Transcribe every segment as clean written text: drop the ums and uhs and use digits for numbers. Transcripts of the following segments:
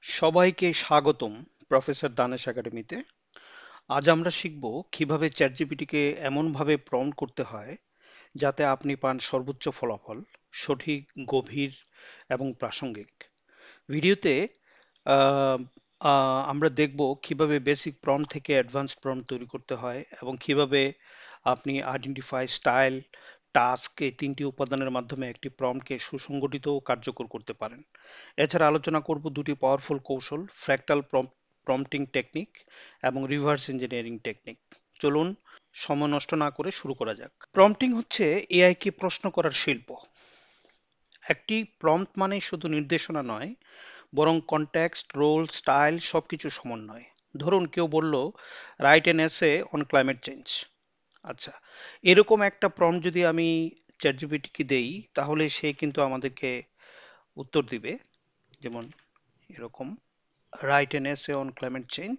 সবাইকে স্বাগতম প্রফেসর দানেশ একাডেমিতে। আজ আমরা শিখব কিভাবে চ্যাটজিপিটিকে এমনভাবে প্রম্পট করতে হয় যাতে আপনি পান সর্বোচ্চ ফলাফল, সঠিক, গভীর এবং প্রাসঙ্গিক। ভিডিওতে আহ, আমরা দেখব কিভাবে বেসিক প্রম্পট থেকে অ্যাডভান্সড প্রম্পট তৈরি করতে হয় এবং কিভাবে আপনি আইডেন্টিফাই, স্টাইল, টাস্ক এই তিনটি উপাদানের মাধ্যমে একটি প্রম্পটকে সুসংগঠিত ও কার্যকর করতে পারেন। এছাড়া আলোচনা করব দুটি পাওয়ারফুল কৌশল, ফ্র্যাক্টাল প্রম্পটিং টেকনিক এবং রিভার্স ইঞ্জিনিয়ারিং টেকনিক। চলুন সময় নষ্ট না করে শুরু করা যাক। প্রম্পটিং হচ্ছে এআই কে প্রশ্ন করার শিল্প। একটি প্রম্পট মানে শুধু নির্দেশনা নয়, বরং কনটেক্সট, রোল, স্টাইল সবকিছু সমন্বয়। ধরুন কেউ বলল write an essay on climate change. আচ্ছা, এরকম একটা প্রম্পট যদি আমি চ্যাটজিপিটিকে দেই, তাহলে সে কিন্তু আমাদেরকে উত্তর দিবে যেমন এরকম, write an essay on climate change.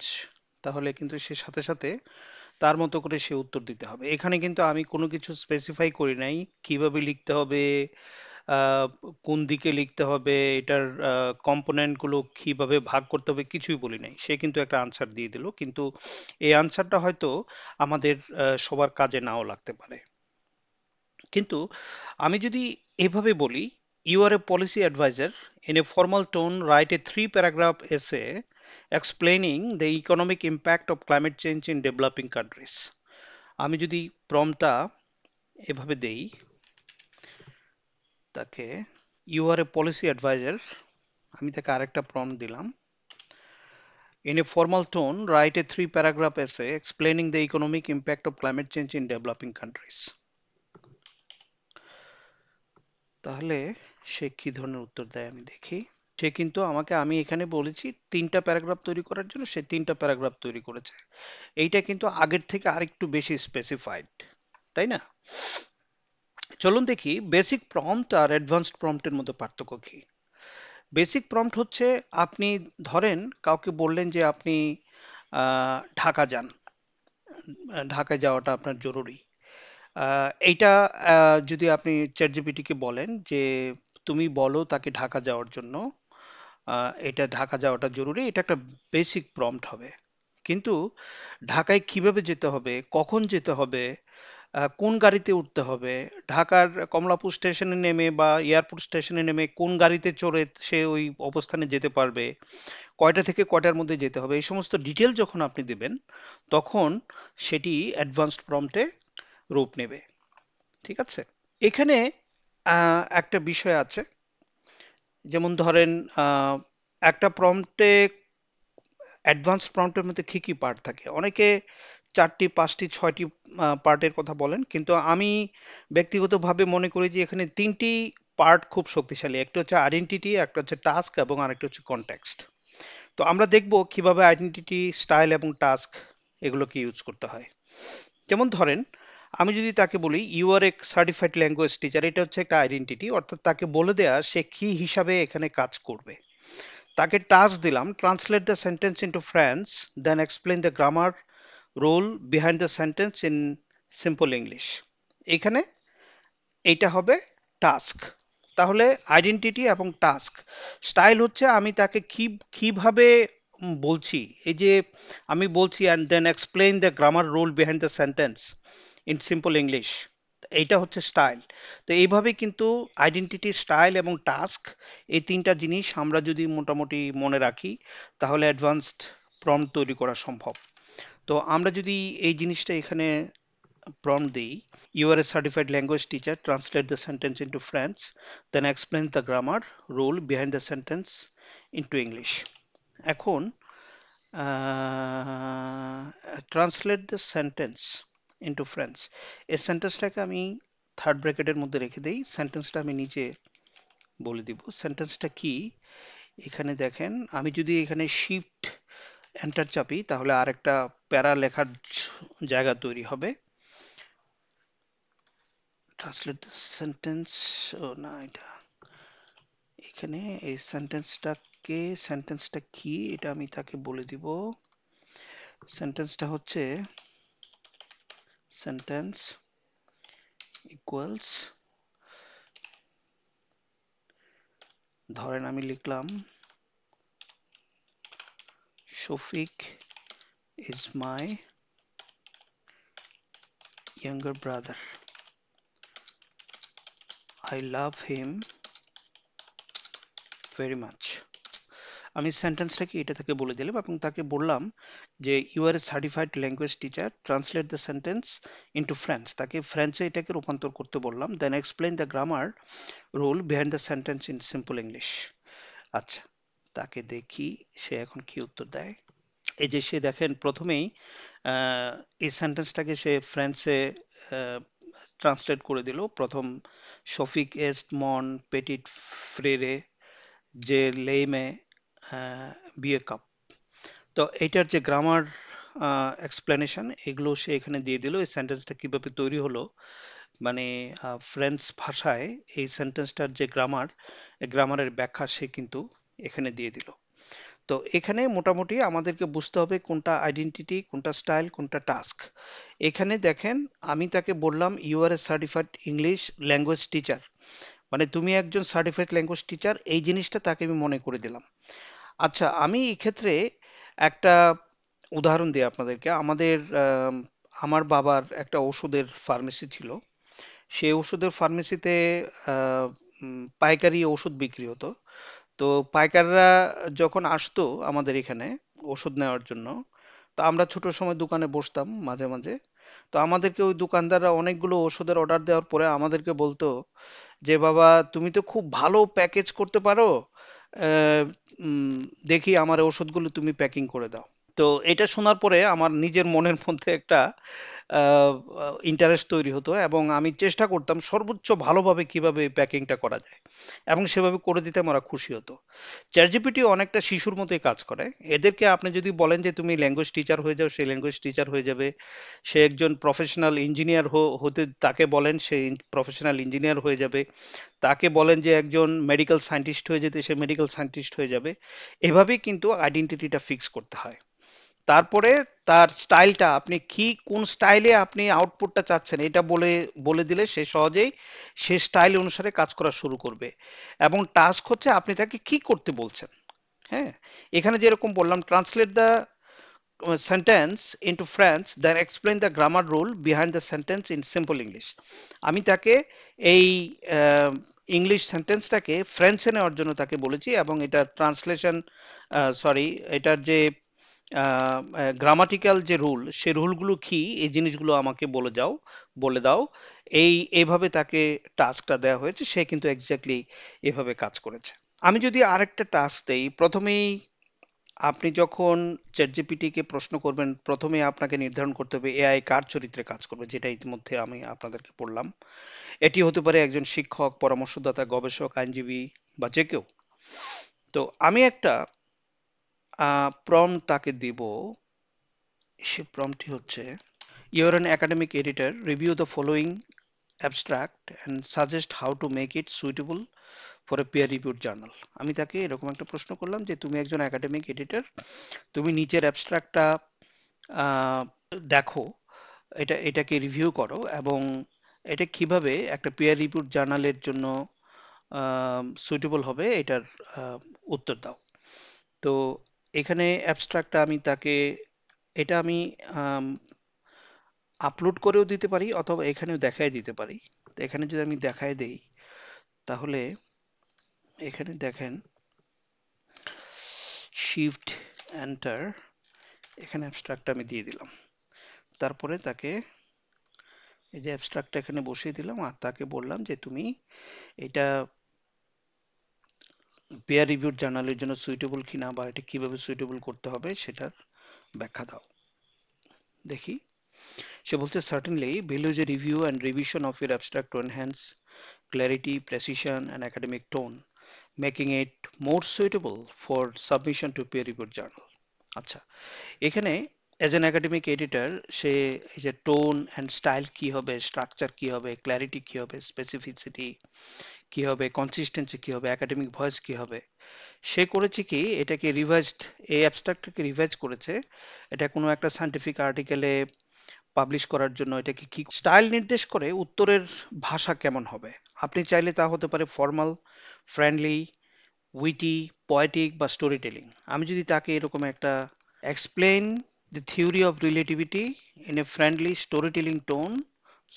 তাহলে কিন্তু সে সাথে সাথে তার মতো করে সে উত্তর দিতে হবে। এখানে কিন্তু আমি কোনো কিছু স্পেসিফাই করি নাই, কিভাবে লিখতে হবে, আহ, কোন দিকে লিখতে হবে, এটার কম্পোনেন্ট গুলো কিভাবে ভাগ করতে হবে, কিছুই বলি নাই। সে কিন্তু একটা আনসার দিয়ে দিল, কিন্তু এই আনসারটা হয়তো আমাদের সবার কাজে নাও লাগতে পারে। কিন্তু আমি যদি এভাবে বলি, you are a policy adviser, in a formal tone write a 3 paragraph essay explaining the economic impact of climate change in developing countries. আমি যদি প্রমটা এভাবে দেই তাকে, you are a policy adviser, আমি তাকে আরেকটা প্রম্পট দিলাম, in a formal tone write a 3 paragraph essay explaining the economic impact of climate change in developing countries. তাহলে সে কি ধরনের উত্তর দেয় আমি দেখি। সে কিন্তু আমাকে, আমি এখানে বলেছি 3টা প্যারাগ্রাফ তৈরি করার জন্য, সে 3টা প্যারাগ্রাফ তৈরি করেছে। এইটা কিন্তু আগের থেকে আরেকটু বেশি স্পেসিফাইড, তাই না? চলুন দেখি বেসিক প্রম্পট আর অ্যাডভান্সড প্রম্পটের মধ্যে পার্থক্য কি। বেসিক প্রম্পট হচ্ছে, আপনি ধরেন কাউকে বললেন যে আপনি ঢাকা যান, ঢাকায় যাওয়াটা আপনার জরুরি। এইটা যদি আপনি চ্যাটজিপিটিকে বলেন যে তুমি বলো তাকে ঢাকা যাওয়ার জন্য, এটা ঢাকা যাওয়াটা জরুরি, এটা একটা বেসিক প্রম্পট হবে। কিন্তু ঢাকায় কিভাবে যেতে হবে, কখন যেতে হবে, কোন গাড়িতে উঠতে হবে, ঢাকার কমলাপুর স্টেশনে নেমে বা এয়ারপোর্ট স্টেশনে নেমে কোন গাড়িতে চড়ে সে ওই অবস্থানে যেতে পারবে, কয়টা থেকে কয়টার মধ্যে যেতে হবে, এই সমস্ত ডিটেল যখন আপনি দেবেন, তখন সেটি অ্যাডভান্সড প্রম্পটে রূপ নেবে। ঠিক আছে? এখানে একটা বিষয় আছে, যেমন ধরেন একটা প্রম্পটে, অ্যাডভান্সড প্রম্পটের মধ্যে কি কি পার্ট থাকে, অনেকে 4টি, 5টি, 6টি পার্টের কথা বলেন, কিন্তু আমি ব্যক্তিগতভাবে মনে করি যে এখানে 3টি পার্ট খুব শক্তিশালী। একটা হচ্ছে আইডেন্টিটি, একটা হচ্ছে টাস্ক এবং আরেকটা হচ্ছে কনটেক্সট। তো আমরা দেখব কিভাবে আইডেন্টিটি, স্টাইল এবং টাস্ক এগুলোকে ইউজ করতে হয়। যেমন ধরেন আমি যদি তাকে বলি you are a certified language teacher, এটা হচ্ছে একটা আইডেন্টিটি, অর্থাৎ তাকে বলে দেয়া সে কি হিসাবে এখানে কাজ করবে। তাকে টাস্ক দিলাম, translate the sentence into French, then explain the grammar rule behind the sentence in simple English. এখানে এইটা হবে টাস্ক। তাহলে আইডেন্টিটি এবং টাস্ক। স্টাইল হচ্ছে আমি তাকে কিভাবে বলছি, এই যে আমি বলছি and then explain the grammar rule behind the sentence in simple English, এইটা হচ্ছে স্টাইল। তো এইভাবে কিন্তু আইডেন্টিটি, স্টাইল এবং টাস্ক, এই 3টা জিনিস আমরা যদি মোটামুটি মনে রাখি, তাহলে অ্যাডভান্সড প্রম্পট তৈরি করা সম্ভব। তো আমরা যদি এই জিনিসটা এখানে prompt দিই, you are a certified language teacher, translate the sentence into French, then explain the grammar rule behind the sentence into English. এখন translate the sentence into French, এই সেন্টেন্সটাকে আমি থার্ড ব্র্যাকেটের মধ্যে রেখে দিই, সেন্টেন্সটা আমি নিচে বলে দিব সেন্টেন্সটা কি। এখানে দেখেন, আমি যদি এখানে শিফট এন্টার চাপি, তাহলে আরেকটা প্যারা লেখার জায়গা তৈরি হবে। ট্রান্সলেট দ্য সেন্টেন্স, ও না, এটা এখানে এই সেন্টেন্সটাকে, সেন্টেন্সটা কি এটা আমি তাকে বলে দিব। সেন্টেন্সটা হচ্ছে সেন্টেন্স ইকুয়ালস, ধরেন আমি লিখলাম Shofik is my younger brother. I love him very much. আমি সেন্টেন্সটাকে এটা থেকে বলে দিলাম এবং তাকে বললাম যে you are a certified language teacher, translate the sentence into French. তাকে ফ্রেঞ্চে এটাকে রূপান্তর করতে বললাম। Then explain the grammar rule behind the sentence in simple English. আচ্ছা, তাকে দেখি সে এখন কি উত্তর দেয়। এই যে সে দেখেন প্রথমেই এই সেন্টেন্সটাকে সে ফ্রেঞ্চে ট্রান্সলেট করে দিল। প্রথম, শফিক এস্ট মন পেটিট ফ্রেরে যে লেইমে বিয়ে কাপ। তো এইটার যে গ্রামার এক্সপ্লেনেশন এগুলো সে এখানে দিয়ে দিল। এই সেন্টেন্সটা কিভাবে তৈরি হলো, মানে ফ্রেঞ্চ ভাষায় এই সেন্টেন্সটার যে গ্রামার, গ্রামারের ব্যাখ্যা সে কিন্তু এখানে দিয়ে দিল। তো এখানে মোটামুটি আমাদেরকে বুঝতে হবে কোনটা আইডেন্টিটি, কোনটা স্টাইল, কোনটা টাস্ক। এখানে দেখেন আমি তাকে বললাম you are a certified English language teacher, মানে তুমি একজন সার্টিফাইড ল্যাঙ্গুয়েজ টিচার, এই জিনিসটা তাকে আমি মনে করে দিলাম। আচ্ছা, আমি এই ক্ষেত্রে একটা উদাহরণ দিই আপনাদেরকে। আমার বাবার একটা ওষুধের ফার্মেসি ছিল। সেই ওষুধের ফার্মেসিতে পাইকারি ওষুধ বিক্রি হতো। তো পাইকাররা যখন আসতো আমাদের এখানে ওষুধ নেওয়ার জন্য, তো আমরা ছোট সময় দোকানে বসতাম মাঝে মাঝে। তো আমাদেরকে ওই দোকানদাররা অনেকগুলো ওষুধের অর্ডার দেওয়ার পরে আমাদেরকে বলতো যে বাবা তুমি তো খুব ভালো প্যাকেজ করতে পারো, আহ, উম, দেখি আমার ওষুধগুলো তুমি প্যাকিং করে দাও। তো এটা শোনার পরে আমার নিজের মনের মধ্যে একটা ইন্টারেস্ট তৈরি হতো এবং আমি চেষ্টা করতাম সর্বোচ্চ ভালোভাবে কিভাবে প্যাকিংটা করা যায় এবং সেভাবে করে দিতে ওরা খুশি হতো। চ্যাটজিপিটি অনেকটা শিশুর মতোই কাজ করে। এদেরকে আপনি যদি বলেন যে তুমি ল্যাঙ্গুয়েজ টিচার হয়ে যাও, সে ল্যাঙ্গুয়েজ টিচার হয়ে যাবে। সে একজন প্রফেশনাল ইঞ্জিনিয়ার হতে তাকে বলেন, সে প্রফেশনাল ইঞ্জিনিয়ার হয়ে যাবে। তাকে বলেন যে একজন মেডিকেল সায়েন্টিস্ট হয়ে যেতে, সে মেডিকেল সায়েন্টিস্ট হয়ে যাবে। এভাবেই কিন্তু আইডেন্টিটিটা ফিক্স করতে হয়। তারপরে তার স্টাইলটা, আপনি কি কোন স্টাইলে আপনি আউটপুটটা চাচ্ছেন এটা বলে বলে দিলে সে সহজেই সে স্টাইল অনুসারে কাজ করা শুরু করবে। এবং টাস্ক হচ্ছে আপনি তাকে কি করতে বলছেন। হ্যাঁ, এখানে যেরকম বললাম translate the sentence into French then explain the grammar rule behind the sentence in simple English. আমি তাকে এই ইংলিশ সেন্টেন্সটাকে ফ্রেঞ্চে নেওয়ার জন্য তাকে বলেছি এবং এটার ট্রান্সলেশন, সরি, এটার যে গ্রামাটিক্যাল যে রুল, সে রুলগুলো কি এই জিনিসগুলো আমাকে বলে দাও। এইভাবে তাকে টাস্কটা দেওয়া হয়েছে, সে কিন্তু এক্স্যাক্টলি এভাবে কাজ করেছে। আমি যদি আরেকটা টাস্ক দেই, প্রথমেই আপনি যখন চ্যাটজিপিটি কে প্রশ্ন করবেন, প্রথমে আপনাকে নির্ধারণ করতে হবে এআই কার চরিত্রে কাজ করবে, যেটা ইতিমধ্যে আমি আপনাদেরকে বললাম। এটি হতে পারে একজন শিক্ষক, পরামর্শদাতা, গবেষক, আইনজীবী বা যে কেউ। তো আমি একটা প্রম্পট তাকে দিব। সে প্রম্পটটি হচ্ছে you're an academic editor, review the following abstract and suggest how to make it suitable for a peer reviewed journal. আমি তাকে এরকম একটা প্রশ্ন করলাম যে তুমি একজন একাডেমিক এডিটর, তুমি নিচের অ্যাবস্ট্রাক্টটা দেখো, এটাকে রিভিউ করো এবং এটা কিভাবে একটা পিয়ার রিভিউড জার্নালের জন্য সুইটেবল হবে এটার উত্তর দাও। তো এখানে অ্যাবস্ট্রাক্টটা আমি তাকে, এটা আমি আপলোড করেও দিতে পারি অথবা এখানেও দেখায় দিতে পারি। তো এখানে যদি আমি দেখায় দেই তাহলে এখানে দেখেন শিফট এন্টার, এখানে অ্যাবস্ট্রাক্টটা আমি দিয়ে দিলাম। তারপরে তাকে এই যে অ্যাবস্ট্রাক্টটা এখানে বসিয়ে দিলাম আর তাকে বললাম যে তুমি এটা পেয়ার রিভিউড জার্নালের জন্য সুইটেবল কিনা বা এটা কিভাবে সুইটেবল করতে হবে সেটার ব্যাখ্যা দাও। দেখি, সে বলছে certainly value is a review and revision of your abstract to enhance clarity, precision, and academic tone, making it more suitable for submission to peer-reviewed journal. আচ্ছা, এখানে অ্যাজ অ্যান একাডেমিক এডিটর সে এই যে টোন অ্যান্ড স্টাইল কি হবে, structure কি হবে, clarity কি হবে, স্পেসিফিসিটি কি হবে, কনসিস্টেন্সি কি হবে, একাডেমিক ভয়েস কি হবে, সে করেছে কি এটাকে রিভাইজড, এই অ্যাবস্ট্রাক্টটাকে রিভাইজ করেছে। এটা কোনো একটা সায়েন্টিফিক আর্টিকেলে পাবলিশ করার জন্য এটাকে কি স্টাইল নির্দেশ করে উত্তরের ভাষা কেমন হবে। আপনি চাইলে তা হতে পারে ফর্মাল, ফ্রেন্ডলি, উইটি, পয়েটিক বা স্টোরি টেলিং। আমি যদি তাকে এরকম একটা explain the theory of relativity in a friendly story telling tone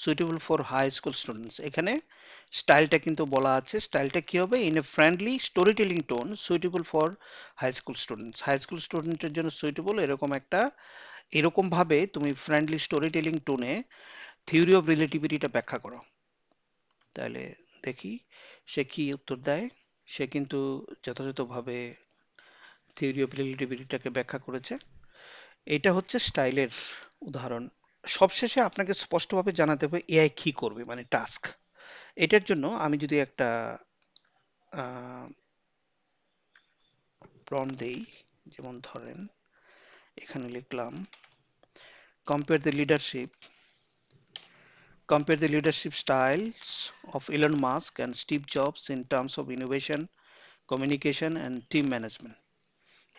suitable for high school students. এখানে স্টাইলটা কিন্তু বলা আছে, স্টাইলটা কি হবে, in a friendly story telling tone suitable for high school students. High school স্টুডেন্টের জন্য সুইটেবল এরকম একটা, এরকম ভাবে তুমি ফ্রেন্ডলি স্টোরি টেলিং টোনে থিওরি অফ রিলেটিভিটিটা ব্যাখ্যা করো। তাহলে দেখি সে কি উত্তর দেয়। সে কিন্তু যথাযথভাবে থিওরি অফ রিলেটিভিটিটাকে ব্যাখ্যা করেছে। এটা হচ্ছে স্টাইলের উদাহরণ। সবশেষে আপনাকে স্পষ্টভাবে জানাতে হবে এআই কি করবে, মানে টাস্ক। এটার জন্য আমি যদি একটা প্রম্পট দেই, যেমন ধরেন এখানে লিখলাম compare the leadership, compare the leadership styles of Elon Musk and Steve Jobs in terms of innovation, communication and team management.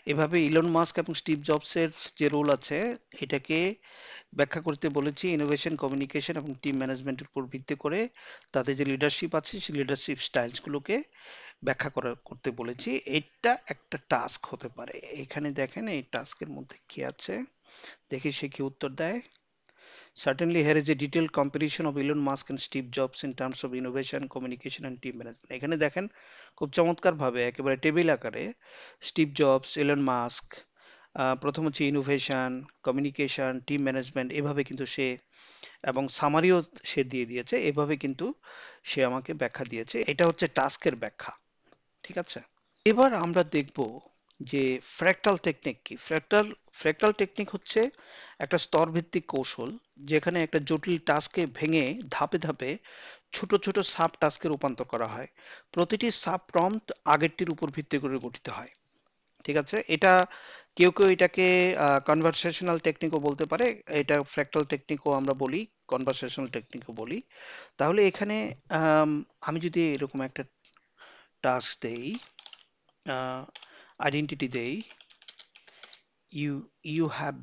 এভাবে ইলন মাস্ক এবং স্টিভ জবসের যে রোল আছে এটাকে ব্যাখ্যা করতে বলেছি ইনোভেশন, কমিউনিকেশন এবং টিম ম্যানেজমেন্টের উপর ভিত্তি করে তাদের যে লিডারশিপ আছে সেই লিডারশিপ স্টাইলস গুলোকে ব্যাখ্যা করতে বলেছি। এটা একটা টাস্ক হতে পারে। এখানে দেখেন এই টাস্কের মধ্যে কি আছে, দেখি সে কি উত্তর দেয়। Certainly, here is a detailed comparison of Elon Musk and Steve Jobs in terms of innovation, communication and team management. এখানে দেখেন খুব চমৎকার ভাবে একেবারে টেবিল আকারে স্টিভ জবস, এলন মাস্ক, প্রথম হচ্ছে ইনোভেশন, কমিউনিকেশন, টিম ম্যানেজমেন্ট, এভাবে কিন্তু সে, এবং সামারিও সে দিয়ে দিয়েছে, এভাবে কিন্তু সে আমাকে ব্যাখ্যা দিয়েছে। এটা হচ্ছে টাস্কের ব্যাখ্যা। ঠিক আছে, এবার আমরা দেখব যে ফ্র্যাক্টাল টেকনিক কি। ফ্র্যাক্টাল টেকনিক হচ্ছে একটা স্তরভিত্তিক কৌশল যেখানে একটা জটিল টাস্ককে ভেঙে ধাপে ধাপে ছোট ছোট সাব টাস্কে রূপান্তর করা হয়। প্রতিটি সাব প্রম্পট আগেরটির উপর ভিত্তি করে গঠিত হয়। ঠিক আছে, এটা কেউ কেউ এটাকে কনভারসেশনাল টেকনিকও বলতে পারে। এটা ফ্র্যাক্টাল টেকনিকও আমরা বলি, কনভারসেশনাল টেকনিকও বলি। তাহলে এখানে আমি যদি এরকম একটা টাস্ক দেই, আইডেন্টিটি দেই, you have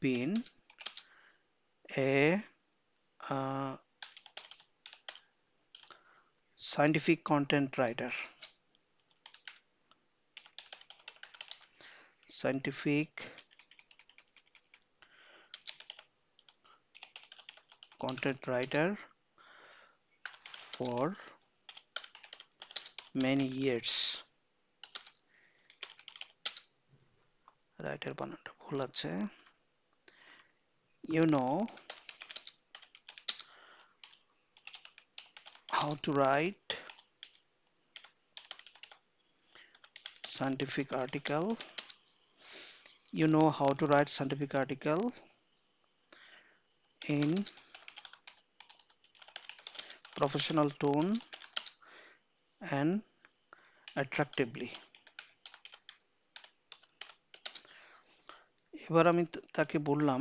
been a uh, scientific content writer, scientific content writer for many years. Writer বানানটা ভুল আছে। You know how to write scientific article. You know how to write scientific article in professional tone and attractively. এবার আমি তাকে বললাম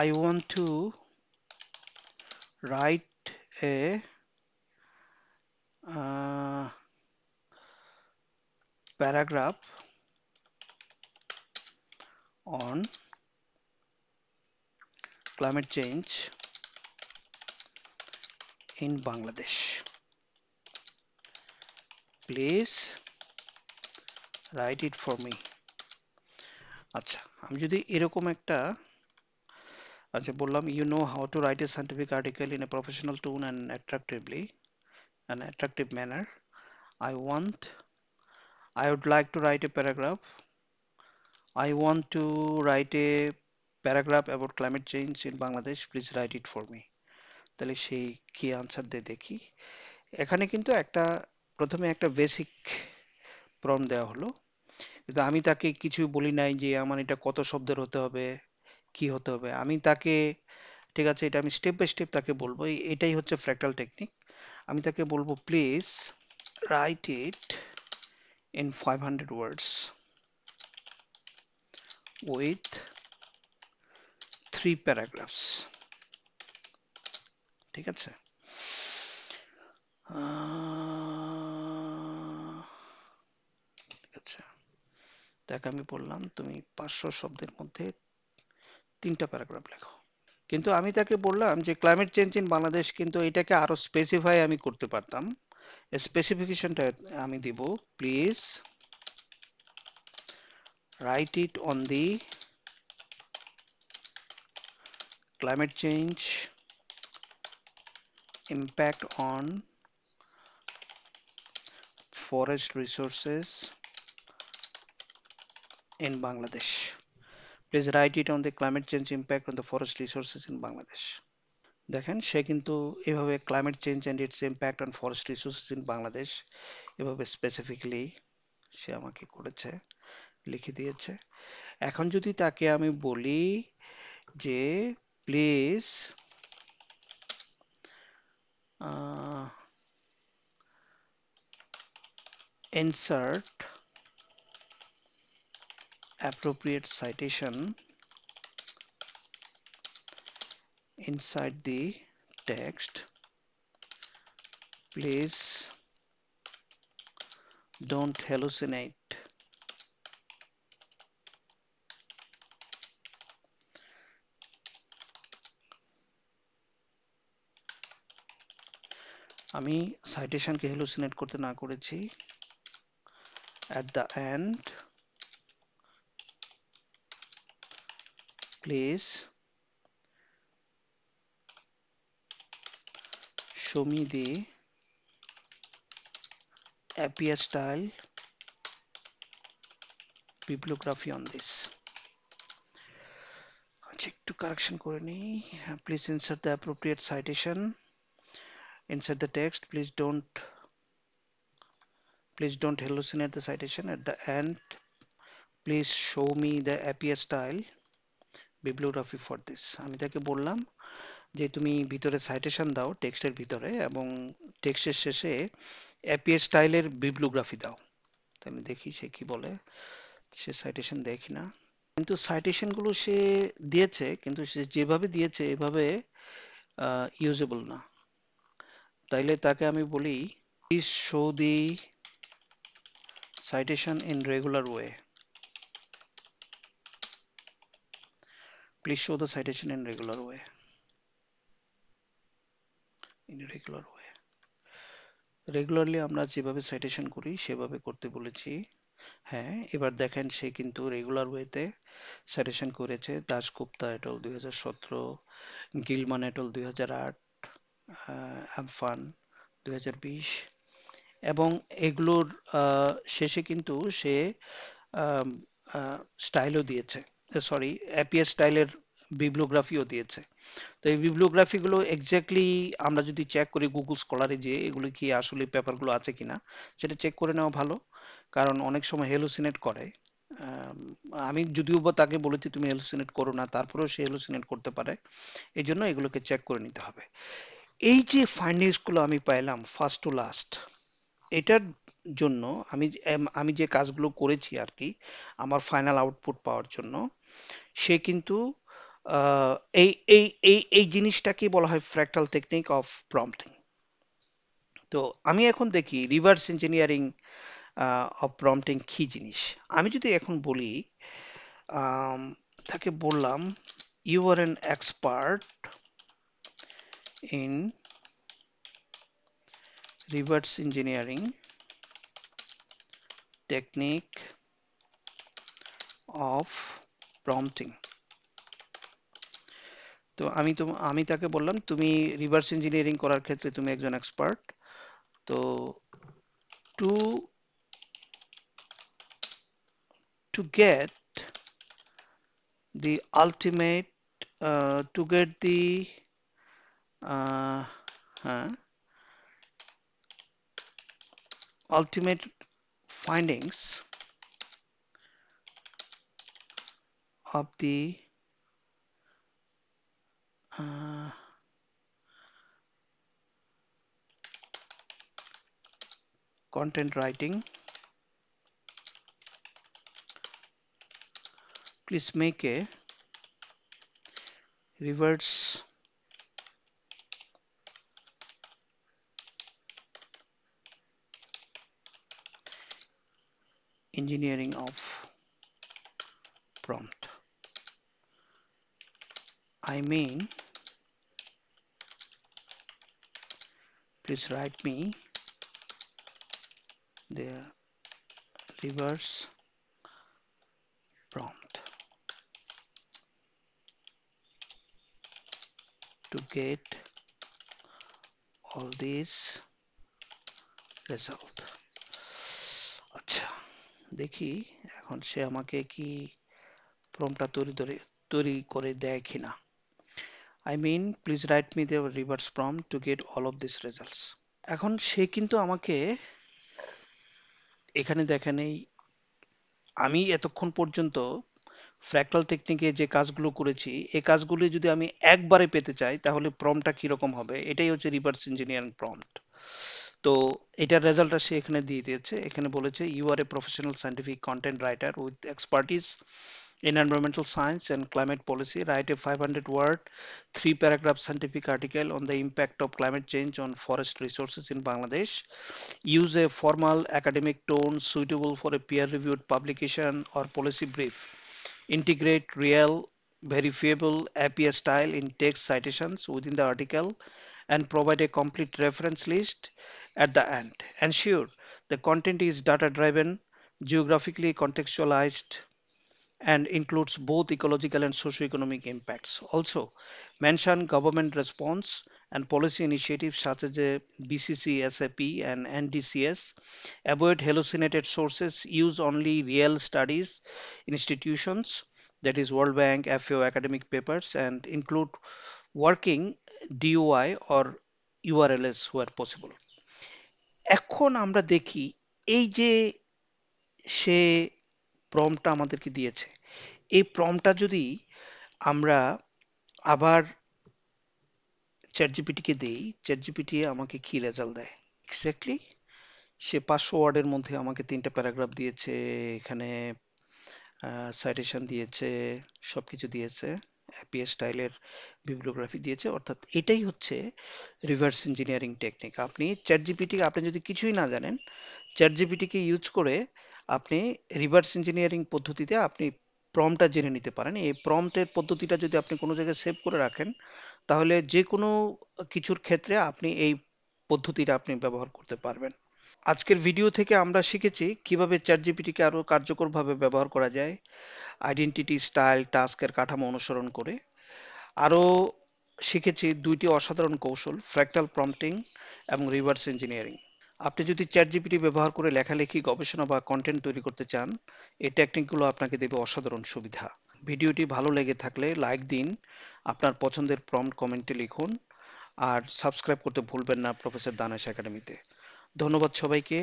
I want to write a paragraph on climate change in Bangladesh. Please write it for me. আচ্ছা, আমি যদি এরকম একটা, আচ্ছা বললাম you know how to write a scientific article in a professional tone and attractively, an attractive manner. I would like to write a paragraph. I want to write a paragraph about climate change in Bangladesh. Please write it for me. তাহলে সেই কি answer দেয় দেখি। এখানে কিন্তু একটা, প্রথমে একটা বেসিক প্রম্পট দেওয়া হলো, কিন্তু আমি তাকে কিছু বলি নাই যে আমার এটা কত শব্দের হতে হবে, কি হতে হবে। আমি তাকে, ঠিক আছে, এটা আমি স্টেপ বাই স্টেপ তাকে বলবো। এটাই হচ্ছে ফ্র্যাক্টাল টেকনিক। আমি তাকে বলবো please write it in 500 words with 3 paragraphs. ঠিক আছে, ঠিক আছে, তাকে আমি বললাম তুমি 500 শব্দের মধ্যে 3টা প্যারাগ্রাফ লেখো। কিন্তু আমি তাকে বললাম যে ক্লাইমেট চেঞ্জ ইন বাংলাদেশ, কিন্তু এটাকে আরো স্পেসিফাই আমি করতে পারতাম। স্পেসিফিকেশনটা আমি দিব, please write it on the climate change impact on forest resources in Bangladesh. Please write it on the climate change impact on the forest resources in Bangladesh. দেখেন সে কিন্তু এভাবে climate change and its impact on forest resources in Bangladesh এভাবে specifically সে আমাকে করেছে, লিখে দিয়েছে। এখন যদি তাকে আমি বলি যে please insert appropriate citation inside the text, please don't hallucinate. আমি সাইটেশনকে হ্যালুসিনেট করতে না করেছি। At the end, please show me the API style bibliography on this. আচ্ছা, একটু কারেকশন করে নিই। Please insert the appropriate citation inside the text. Please don't hallucinate the citation. At the end, please show me the API style bibliography for this. আমি তাকে বললাম যে তুমি ভিতরে সাইটেশন দাও টেক্সটের ভিতরে এবং টেক্সটের শেষে API স্টাইলের বিবলিওগ্রাফি দাও। আমি দেখি সে কি বলে। সে সাইটেশন দেখি না, কিন্তু সাইটেশন গুলো সে দিয়েছে, কিন্তু সে যেভাবে দিয়েছে এভাবে ইউজেবল না। তাইলে তাকে আমি বলি please show the citation in regular way. Please show the citation in regular way. In regular way. Regularly আমরা যেভাবে সাইটেশন করি সেভাবে করতে বলেছি। হ্যাঁ, এবার দেখেন সে কিন্তু রেগুলার ওয়েতে সাইটেশন করেছে। দাশগুপ্তা এটল 2017, গিলমান এটল 2008, আমফান 2020 এবং এগুলোর শেষে কিন্তু সে স্টাইলও দিয়েছে, সরি অ্যাপিয়ার স্টাইলের বিবলিওগ্রাফিও দিয়েছে। তো এই বিবলিওগ্রাফি গুলো এক্স্যাক্টলি আমরা যদি চেক করি গুগল স্কলারে, যে এগুলো কি আসলে পেপারগুলো আছে কিনা সেটা চেক করে নেওয়া ভালো, কারণ অনেক সময় হেলুসিনেট করে। আম, আমি যদিও বা তাকে বলেছি তুমি হেলুসিনেট করো না, তারপরেও সে হেলুসিনেট করতে পারে। এই জন্য এগুলোকে চেক করে নিতে হবে। এই যে ফাইন্ডিংস গুলো আমি পাইলাম ফার্স্ট টু লাস্ট, এটার জন্য আমি যে কাজগুলো করেছি আর কি আমার ফাইনাল আউটপুট পাওয়ার জন্য, সে কিন্তু আহ, এই এই এই এই জিনিসটাকে বলা হয় ফ্র্যাক্টাল টেকনিক অফ প্রম্পটিং। তো আমি এখন দেখি রিভার্স ইঞ্জিনিয়ারিং অফ প্রম্পটিং কি জিনিস। আমি যদি এখন বলি আম, তাকে বললাম you are an expert in reverse engineering technique of prompting. তো আমি তাকে বললাম তুমি রিভার্স ইঞ্জিনিয়ারিং করার ক্ষেত্রে তুমি একজন এক্সপার্ট। তো to to get the ultimate to get the uh, uh, ultimate findings of the uh, content writing, please make a reverse engineering of prompt. I mean, please write me the reverse prompt to get all these result। আচ্ছা, দেখি এখন সে আমাকে কি প্রম্পটটা তৈরি করে দেয় কিনা। I mean, please write me the reverse prompt to get all of these results। এখন সে কিন্তু আমাকে এখানে দেখেন আমি এতক্ষণ পর্যন্ত ফ্র্যাক্টাল টেকনিকে যে কাজগুলো করেছি এই কাজগুলো যদি আমি একবারে পেতে চাই তাহলে প্রম্পটটা কিরকম হবে, এটাই হচ্ছে রিভার্স ইঞ্জিনিয়ারিং প্রম্পট। তো এটার রেজাল্টটা সে এখানে দিয়ে দিয়েছে। এখানে বলেছে you are a professional scientific content writer with expertise in environmental science and climate policy. Write a 500-word, 3-paragraph scientific article on the impact of climate change on forest resources in Bangladesh. Use a formal academic tone suitable for a peer-reviewed publication or policy brief. Integrate real, verifiable APA style in text citations within the article and provide a complete reference list at the end. Ensure the content is data-driven, geographically contextualized, and includes both ecological and socio-economic impacts. Also, mention government response and policy initiatives such as the BCC, SAP, and NDCS. Avoid hallucinated sources. Use only real studies, institutions, that is World Bank, FAO academic papers, and include working DOI or URLs where possible। এখন আমরা দেখি এই যে সে প্রম্পটটা আমাদেরকে দিয়েছে, এই প্রম্পটটা যদি আমরা আবার চ্যাট জিপিটিকে দেই, চ্যাট জিপিটি আমাকে কি রেজাল্ট দেয় এক্স্যাক্টলি। সে 500 ওয়ার্ডের মধ্যে আমাকে 3টা প্যারাগ্রাফ দিয়েছে, এখানে সাইটেশন দিয়েছে, সবকিছু দিয়েছে, অ্যাপিএ স্টাইলের বিবলিওগ্রাফি দিয়েছে। অর্থাৎ এটাই হচ্ছে রিভার্স ইঞ্জিনিয়ারিং টেকনিক। আপনি চ্যাট জিপিটি, আপনি যদি কিছুই না জানেন, চ্যাট জিপিটিকে ইউজ করে আপনি রিভার্স ইঞ্জিনিয়ারিং পদ্ধতিতে আপনি প্রম্পটটা জেনে নিতে পারেন। এই প্রম্পটের পদ্ধতিটা যদি আপনি কোনো জায়গায় সেভ করে রাখেন তাহলে যে কোনো কিছুর ক্ষেত্রে আপনি এই পদ্ধতিটা আপনি ব্যবহার করতে পারবেন। আজকের ভিডিও থেকে আমরা শিখেছি কিভাবে চ্যাট জিপিটিকে আরো কার্যকরভাবে ব্যবহার করা যায় আইডেন্টিটি, স্টাইল, টাস্কের কাঠামো অনুসরণ করে। আরো শিখেছি 2টি অসাধারণ কৌশল, ফ্র্যাক্টাল প্রম্পটিং এবং রিভার্স ইঞ্জিনিয়ারিং। আপনি যদি চ্যাট জিপিটি ব্যবহার করে লেখালেখি, গবেষণা বা কন্টেন্ট তৈরি করতে চান, এই টেকনিকগুলো আপনাকে দেবে অসাধারণ সুবিধা। ভিডিওটি ভালো লেগে থাকলে লাইক দিন, আপনার পছন্দের প্রম্পট কমেন্টে লিখুন, আর সাবস্ক্রাইব করতে ভুলবেন না প্রফেসর দানেশ একাডেমিতে। ধন্যবাদ সবাইকে,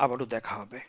আবারও দেখা হবে।